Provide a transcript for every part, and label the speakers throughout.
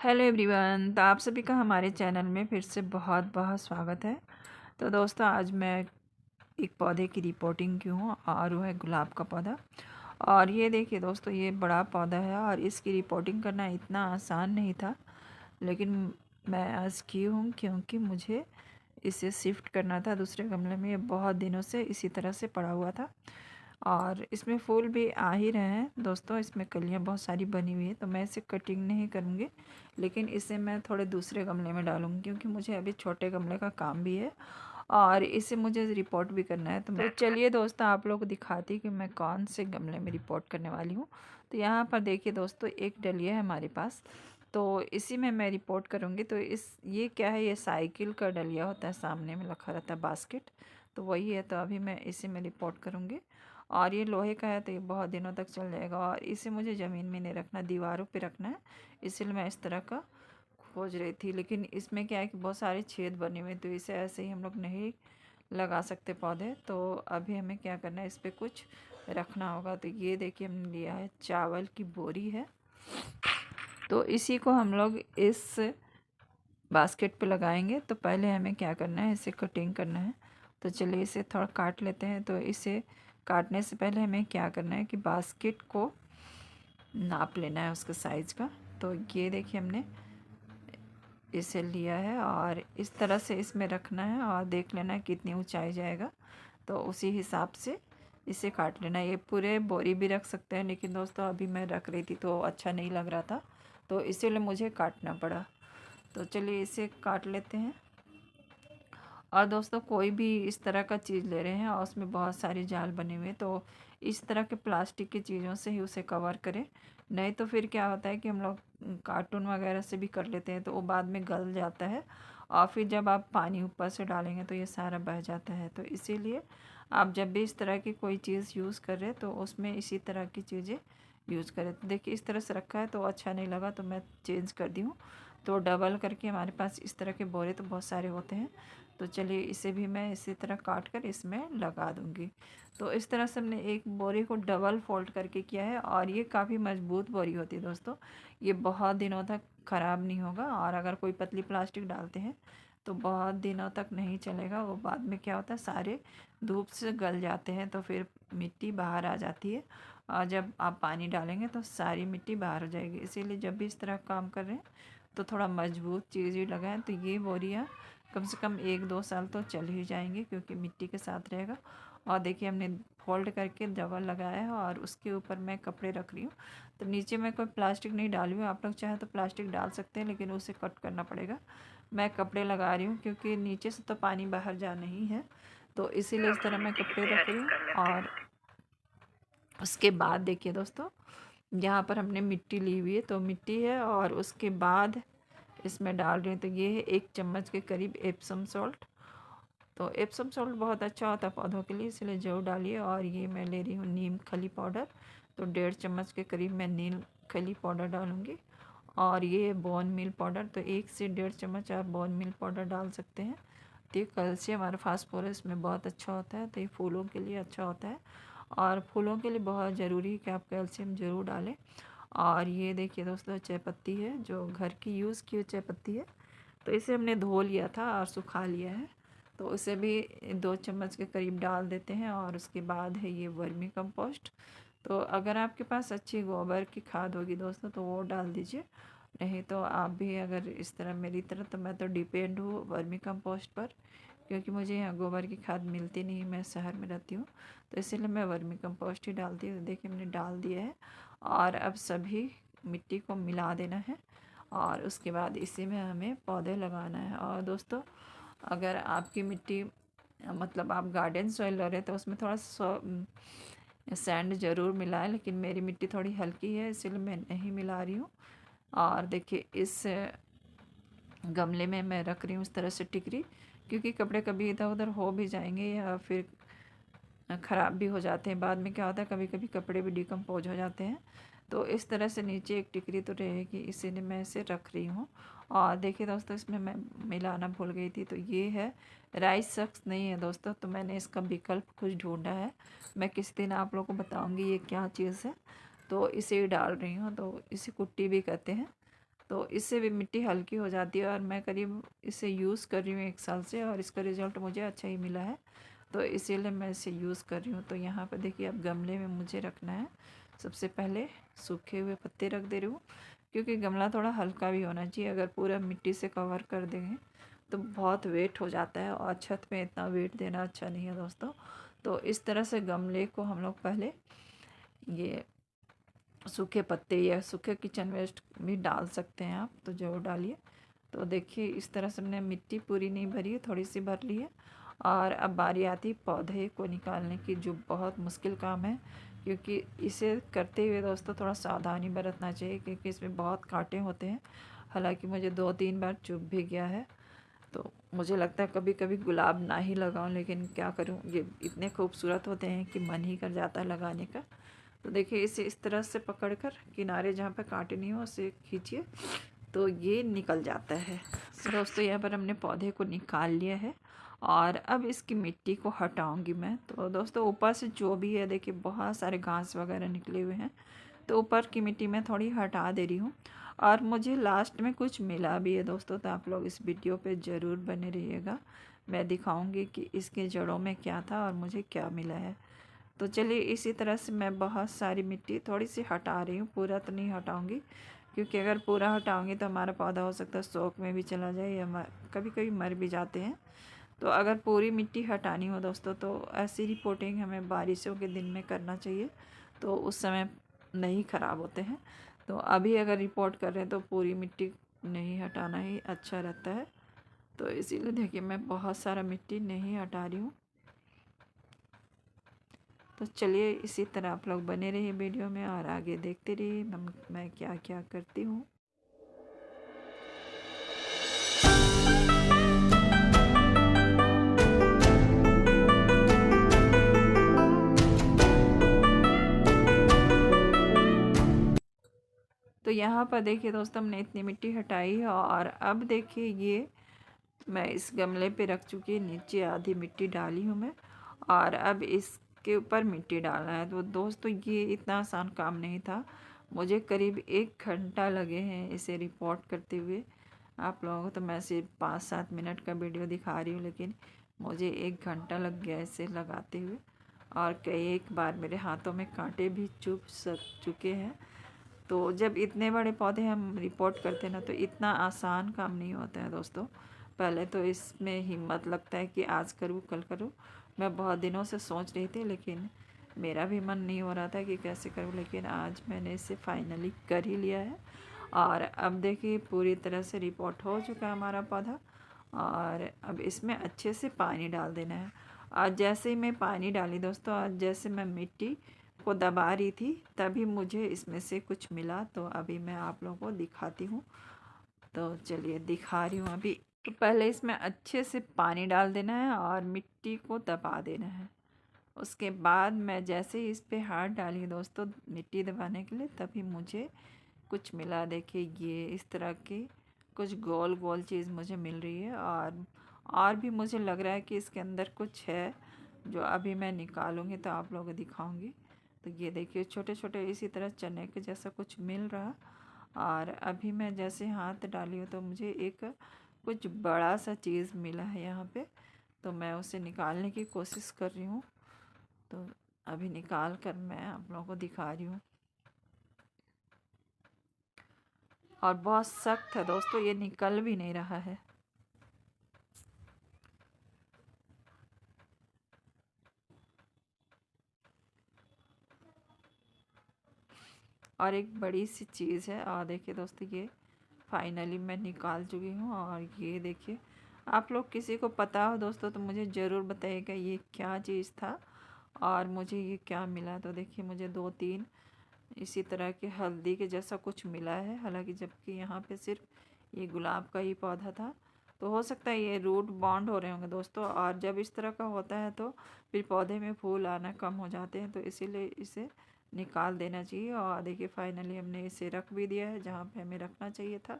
Speaker 1: Hello everyone, तो आप सभी का हमारे चैनल में फिर से बहुत बहुत स्वागत है। तो दोस्तों, आज मैं एक पौधे की रिपोर्टिंग की हूँ और वो है गुलाब का पौधा। और ये देखिए दोस्तों, ये बड़ा पौधा है और इसकी रिपोर्टिंग करना इतना आसान नहीं था, लेकिन मैं आज की हूँ क्योंकि मुझे इसे शिफ्ट करना था दूसरे गमले में। ये बहुत दिनों से इसी तरह से पड़ा हुआ था और इसमें फूल भी आ ही रहे हैं दोस्तों। इसमें कलियां बहुत सारी बनी हुई है, तो मैं इसे कटिंग नहीं करूँगी, लेकिन इसे मैं थोड़े दूसरे गमले में डालूँगी क्योंकि मुझे अभी छोटे गमले का काम भी है और इसे मुझे रिपोर्ट भी करना है। तो चलिए दोस्तों, आप लोग को दिखाती कि मैं कौन से गमले में रिपोर्ट करने वाली हूँ। तो यहाँ पर देखिए दोस्तों, एक डलिया है हमारे पास, तो इसी में मैं रिपोर्ट करूँगी। तो ये क्या है, ये साइकिल का डलिया होता है, सामने में रखा रहता है बास्केट, तो वही है। तो अभी मैं इसी में रिपोर्ट करूँगी और ये लोहे का है तो ये बहुत दिनों तक चल जाएगा। और इसे मुझे ज़मीन में नहीं रखना, दीवारों पे रखना है, इसलिए मैं इस तरह का खोज रही थी। लेकिन इसमें क्या है कि बहुत सारे छेद बने हुए हैं, तो इसे ऐसे ही हम लोग नहीं लगा सकते पौधे। तो अभी हमें क्या करना है, इस पर कुछ रखना होगा। तो ये देखिए, हमने लिया है चावल की बोरी है, तो इसी को हम लोग इस बास्केट पे लगाएंगे। तो पहले हमें क्या करना है, इसे कटिंग करना है। तो चलिए इसे थोड़ा काट लेते हैं। तो इसे काटने से पहले हमें क्या करना है कि बास्केट को नाप लेना है, उसका साइज़ का। तो ये देखिए, हमने इसे लिया है और इस तरह से इसमें रखना है और देख लेना है कितनी ऊंचाई जाएगा, तो उसी हिसाब से इसे काट लेना है। ये पूरे बोरी भी रख सकते हैं, लेकिन दोस्तों अभी मैं रख रही थी तो अच्छा नहीं लग रहा था, तो इसीलिए मुझे काटना पड़ा। तो चलिए इसे काट लेते हैं। और दोस्तों, कोई भी इस तरह का चीज़ ले रहे हैं और उसमें बहुत सारे जाल बने हुए हैं, तो इस तरह के प्लास्टिक की चीज़ों से ही उसे कवर करें। नहीं तो फिर क्या होता है कि हम लोग कार्टून वगैरह से भी कर लेते हैं, तो वो बाद में गल जाता है और फिर जब आप पानी ऊपर से डालेंगे तो ये सारा बह जाता है। तो इसीलिए आप जब भी इस तरह की कोई चीज़ यूज़ कर रहे हैं तो उसमें इसी तरह की चीज़ें यूज़ करें। तो देखिए, इस तरह से रखा है तो अच्छा नहीं लगा, तो मैं चेंज कर दी हूँ। तो डबल करके हमारे पास इस तरह के बोरे तो बहुत सारे होते हैं। तो चलिए इसे भी मैं इसी तरह काट कर इसमें लगा दूंगी। तो इस तरह से हमने एक बोरी को डबल फोल्ड करके किया है और ये काफ़ी मजबूत बोरी होती है दोस्तों। ये बहुत दिनों तक ख़राब नहीं होगा, और अगर कोई पतली प्लास्टिक डालते हैं तो बहुत दिनों तक नहीं चलेगा। वो बाद में क्या होता है, सारे धूप से गल जाते हैं, तो फिर मिट्टी बाहर आ जाती है और जब आप पानी डालेंगे तो सारी मिट्टी बाहर हो जाएगी। इसीलिए जब भी इस तरह काम कर रहे हैं तो थोड़ा मजबूत चीज़ ही लगाएं। तो ये बोरियाँ कम से कम 1-2 साल तो चल ही जाएंगे क्योंकि मिट्टी के साथ रहेगा। और देखिए, हमने फोल्ड करके डबल लगाया है और उसके ऊपर मैं कपड़े रख रही हूँ। तो नीचे मैं कोई प्लास्टिक नहीं डाली हूँ, आप लोग चाहे तो प्लास्टिक डाल सकते हैं, लेकिन उसे कट करना पड़ेगा। मैं कपड़े लगा रही हूँ क्योंकि नीचे से तो पानी बाहर जा नहीं है, तो इसीलिए इस तरह मैं कपड़े रख रही हूँ। और उसके बाद देखिए दोस्तों, यहाँ पर हमने मिट्टी ली हुई है, तो मिट्टी है और उसके बाद इसमें डाल रही हूँ। तो ये है 1 चम्मच के करीब एप्सम सॉल्ट। तो एप्सम सॉल्ट बहुत अच्छा होता है पौधों के लिए, इसलिए ज़रूर डालिए। और ये मैं ले रही हूँ नीम खली पाउडर, तो 1.5 चम्मच के करीब मैं नीम खली पाउडर डालूँगी। और ये बोन मील पाउडर, तो 1 से 1.5 चम्मच आप बोन मील पाउडर डाल सकते हैं। तो ये कैल्शियम और फास्फोरस में बहुत अच्छा होता है, तो ये फूलों के लिए अच्छा होता है और फूलों के लिए बहुत ज़रूरी है कि आप कैल्शियम ज़रूर डालें। और ये देखिए दोस्तों, चाय पत्ती है, जो घर की यूज़ की हुई चाय पत्ती है, तो इसे हमने धो लिया था और सुखा लिया है, तो उसे भी 2 चम्मच के करीब डाल देते हैं। और उसके बाद है ये वर्मी कंपोस्ट। तो अगर आपके पास अच्छी गोबर की खाद होगी दोस्तों तो वो डाल दीजिए, नहीं तो आप भी अगर इस तरह मेरी तरह, तो मैं तो डिपेंड हूँ वर्मी कंपोस्ट पर, क्योंकि मुझे यहाँ गोबर की खाद मिलती नहीं, मैं शहर में रहती हूँ, तो इसीलिए मैं वर्मी कंपोस्ट ही डालती हूँ। देखिए, हमने डाल दिया है और अब सभी मिट्टी को मिला देना है और उसके बाद इसी में हमें पौधे लगाना है। और दोस्तों, अगर आपकी मिट्टी मतलब आप गार्डन सॉइल ले रहे हैं तो उसमें थोड़ा सैंड ज़रूर मिलाएं, लेकिन मेरी मिट्टी थोड़ी हल्की है इसलिए मैं नहीं मिला रही हूँ। और देखिए, इस गमले में मैं रख रही हूँ इस तरह से टिकरी, क्योंकि कपड़े कभी इधर उधर हो भी जाएंगे या फिर ख़राब भी हो जाते हैं। बाद में क्या होता है, कभी कभी कपड़े भी डिकम्पोज हो जाते हैं, तो इस तरह से नीचे एक टिकरी तो रहेगी, इसीलिए मैं इसे रख रही हूँ। और देखिए दोस्तों, इसमें मैं मिलाना भूल गई थी, तो ये है राइस सक्स नहीं है दोस्तों, तो मैंने इसका विकल्प कुछ ढूंढा है। मैं किस दिन आप लोगों को बताऊँगी ये क्या चीज़ है। तो इसे ही डाल रही हूँ, तो इसे कुट्टी भी कहते हैं। तो इससे भी मिट्टी हल्की हो जाती है। और मैं करीब इसे यूज़ कर रही हूँ 1 साल से, और इसका रिज़ल्ट मुझे अच्छा ही मिला है, तो इसीलिए मैं इसे यूज़ कर रही हूँ। तो यहाँ पर देखिए अब गमले में मुझे रखना है। सबसे पहले सूखे हुए पत्ते रख दे रही हूँ, क्योंकि गमला थोड़ा हल्का भी होना चाहिए। अगर पूरा मिट्टी से कवर कर देंगे तो बहुत वेट हो जाता है, और छत में इतना वेट देना अच्छा नहीं है दोस्तों। तो इस तरह से गमले को हम लोग पहले ये सूखे पत्ते या सूखे किचन वेस्ट भी डाल सकते हैं आप, तो ज़रूर डालिए। तो देखिए इस तरह से हमने मिट्टी पूरी नहीं भरी है, थोड़ी सी भर ली है। और अब बारी आती पौधे को निकालने की, जो बहुत मुश्किल काम है, क्योंकि इसे करते हुए दोस्तों थोड़ा सावधानी बरतना चाहिए, क्योंकि इसमें बहुत कांटे होते हैं। हालांकि मुझे 2-3 बार चुभ भी गया है। तो मुझे लगता है कभी कभी गुलाब ना ही लगाऊं, लेकिन क्या करूं, ये इतने खूबसूरत होते हैं कि मन ही कर जाता है लगाने का। तो देखिए इसे इस तरह से पकड़कर किनारे जहाँ पे कांटे नहीं हो उसे खींचिए, तो ये निकल जाता है। तो दोस्तों यहाँ पर हमने पौधे को निकाल लिया है, और अब इसकी मिट्टी को हटाऊंगी मैं। तो दोस्तों ऊपर से जो भी है देखिए बहुत सारे घास वगैरह निकले हुए हैं, तो ऊपर की मिट्टी मैं थोड़ी हटा दे रही हूँ। और मुझे लास्ट में कुछ मिला भी है दोस्तों, तो आप लोग इस वीडियो पे ज़रूर बने रहिएगा। मैं दिखाऊंगी कि इसके जड़ों में क्या था और मुझे क्या मिला है। तो चलिए इसी तरह से मैं बहुत सारी मिट्टी थोड़ी सी हटा रही हूँ, पूरा तो नहीं हटाऊंगी, क्योंकि अगर पूरा हटाऊंगी तो हमारा पौधा हो सकता है शौक में भी चला जाए, या कभी कभी मर भी जाते हैं। तो अगर पूरी मिट्टी हटानी हो दोस्तों, तो ऐसी रिपोर्टिंग हमें बारिशों के दिन में करना चाहिए, तो उस समय नहीं ख़राब होते हैं। तो अभी अगर रिपोर्ट कर रहे हैं तो पूरी मिट्टी नहीं हटाना ही अच्छा रहता है। तो इसीलिए देखिए मैं बहुत सारा मिट्टी नहीं हटा रही हूँ। तो चलिए इसी तरह आप लोग बने रहिए वीडियो में, और आगे देखते रहिए मैं क्या क्या करती हूँ। तो यहाँ पर देखिए दोस्तों हमने इतनी मिट्टी हटाई है, और अब देखिए ये मैं इस गमले पे रख चुकी है, नीचे आधी मिट्टी डाली हूँ मैं, और अब इसके ऊपर मिट्टी डालना है। तो दोस्तों ये इतना आसान काम नहीं था, मुझे करीब 1 घंटा लगे हैं इसे रिपोर्ट करते हुए। आप लोगों को तो मैं सिर्फ 5-7 मिनट का वीडियो दिखा रही हूँ, लेकिन मुझे 1 घंटा लग गया इसे लगाते हुए, और कई एक बार मेरे हाथों में कांटे भी चुभ चुके हैं। तो जब इतने बड़े पौधे हम रिपोर्ट करते हैं ना, तो इतना आसान काम नहीं होता है दोस्तों। पहले तो इसमें हिम्मत लगता है कि आज करूँ कल करूँ। मैं बहुत दिनों से सोच रही थी, लेकिन मेरा भी मन नहीं हो रहा था कि कैसे करूँ, लेकिन आज मैंने इसे फाइनली कर ही लिया है। और अब देखिए पूरी तरह से रिपोर्ट हो चुका है हमारा पौधा, और अब इसमें अच्छे से पानी डाल देना है। और जैसे ही मैं पानी डाली दोस्तों, और जैसे मैं मिट्टी को दबा रही थी, तभी मुझे इसमें से कुछ मिला। तो अभी मैं आप लोगों को दिखाती हूँ। तो चलिए दिखा रही हूँ अभी। तो पहले इसमें अच्छे से पानी डाल देना है और मिट्टी को दबा देना है। उसके बाद मैं जैसे ही इस पे हाथ डाली दोस्तों मिट्टी दबाने के लिए, तभी मुझे कुछ मिला। देखिए ये इस तरह की कुछ गोल गोल चीज़ मुझे मिल रही है, और भी मुझे लग रहा है कि इसके अंदर कुछ है, जो अभी मैं निकालूंगी तो आप लोगों को दिखाऊंगी। तो ये देखिए छोटे छोटे इसी तरह चने के जैसा कुछ मिल रहा, और अभी मैं जैसे हाथ डाली हूँ तो मुझे एक कुछ बड़ा सा चीज़ मिला है यहाँ पे। तो मैं उसे निकालने की कोशिश कर रही हूँ। तो अभी निकाल कर मैं आप लोगों को दिखा रही हूँ। और बहुत सख्त है दोस्तों, ये निकल भी नहीं रहा है। और एक बड़ी सी चीज़ है, और देखिए दोस्तों ये फाइनली मैं निकाल चुकी हूँ। और ये देखिए आप लोग किसी को पता हो दोस्तों तो मुझे ज़रूर बताइएगा ये क्या चीज़ था और मुझे ये क्या मिला। तो देखिए मुझे 2-3 इसी तरह के हल्दी के जैसा कुछ मिला है, हालांकि जबकि यहाँ पे सिर्फ ये गुलाब का ही पौधा था। तो हो सकता है ये रूट बॉन्ड हो रहे होंगे दोस्तों, और जब इस तरह का होता है तो फिर पौधे में फूल आना कम हो जाते हैं, तो इसीलिए इसे निकाल देना चाहिए। और देखिए फाइनली हमने इसे रख भी दिया है जहाँ पे हमें रखना चाहिए था।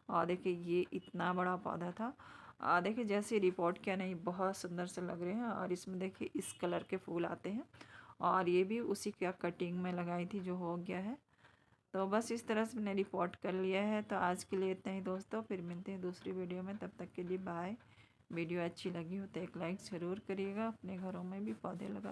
Speaker 1: और देखिए ये इतना बड़ा पौधा था, देखिए जैसे रिपोर्ट किया नहीं बहुत सुंदर से लग रहे हैं। और इसमें देखिए इस कलर के फूल आते हैं, और ये भी उसी क्या कटिंग में लगाई थी जो हो गया है। तो बस इस तरह से मैंने रिपोर्ट कर लिया है। तो आज के लिए इतना ही दोस्तों, फिर मिलते हैं दूसरी वीडियो में, तब तक के लिए बाय। वीडियो अच्छी लगी हो तो एक लाइक ज़रूर करिएगा, अपने घरों में भी पौधे लगा